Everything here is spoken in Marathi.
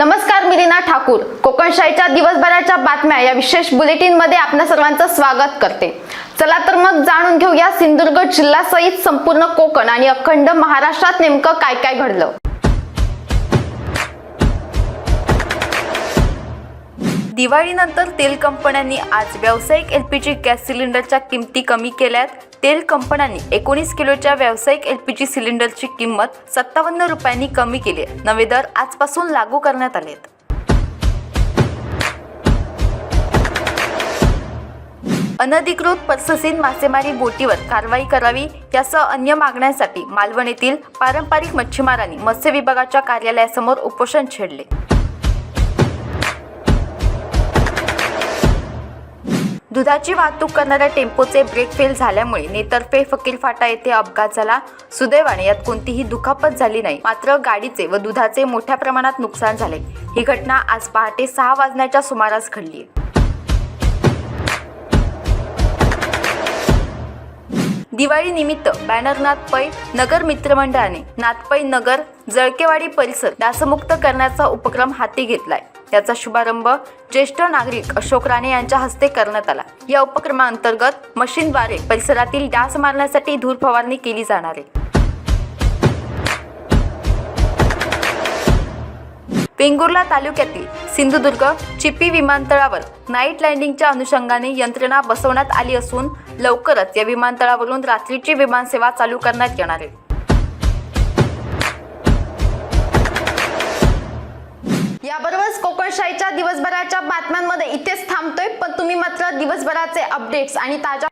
नमस्कार, मी रीना ठाकूर. कोकणशाहीच्या दिवसभराच्या बातम्या या विशेष बुलेटिन मध्ये आपल्या सर्वांचं स्वागत करते. चला तर मग जाणून घेऊया सिंधुदुर्ग जिल्ह्यासहित संपूर्ण कोकण आणि अखंड महाराष्ट्रात नेमकं काय काय घडलं. दिवाळीनंतर तेल कंपन्यांनी आज व्यावसायिक एलपीजी गॅस सिलेंडरच्या किमती कमी केल्यात. तेल कंपन्यांनी 19 किलोच्या व्यावसायिक एलपीजी सिलेंडरची किंमत 57 रुपयांनी कमी केली आहे. नवे दर आजपासून लागू करण्यात आले आहेत. अनधिकृत पर्ससीन मासेमारी बोटीवर कारवाई करावी यासह अन्य मागण्यांसाठी मालवण येथील पारंपरिक मच्छीमारांनी मत्स्य विभागाच्या कार्यालयासमोर उपोषण छेडले. दुधाची वाहतूक करणाऱ्या टेम्पोचे ब्रेक फेल झाल्यामुळे नेतर्फे फकीर फाटा येथे अपघात झाला. सुदैवाने यात कोणतीही दुखापत झाली नाही, मात्र गाडीचे व दुधाचे मोठ्या प्रमाणात नुकसान झाले. ही घटना आज पहाटे 6 वाजण्याच्या सुमारास घडली. दिवाळी निमित्त बॅनरनाथ पै नगर मित्रमंडळाने नाथपै नगर जळकेवाडी परिसर डासमुक्त करण्याचा उपक्रम हाती घेतलाय. याचा शुभारंभ ज्येष्ठ नागरिक अशोक राणे यांच्या हस्ते करण्यात आला. या उपक्रमाअंतर्गत मशीनद्वारे परिसरातील डास मारण्यासाठी धूर फवारणी केली जाणार आहे. वेंगुर्ला तालुक्यातील सिंधुदुर्ग चिपी विमानतळावर नाईट लँडिंगच्या अनुषंगाने यंत्रणा बसवण्यात आली असून लवकरच या विमानतळावरून रात्रीची विमानसेवा चालू करण्यात येणार आहे. याबरोबरच कोकणशाहीच्या दिवसभराच्या बातम्यांमध्ये इथेच थांबतोय, पण तुम्ही मात्र दिवसभराचे अपडेट्स आणि ताज्या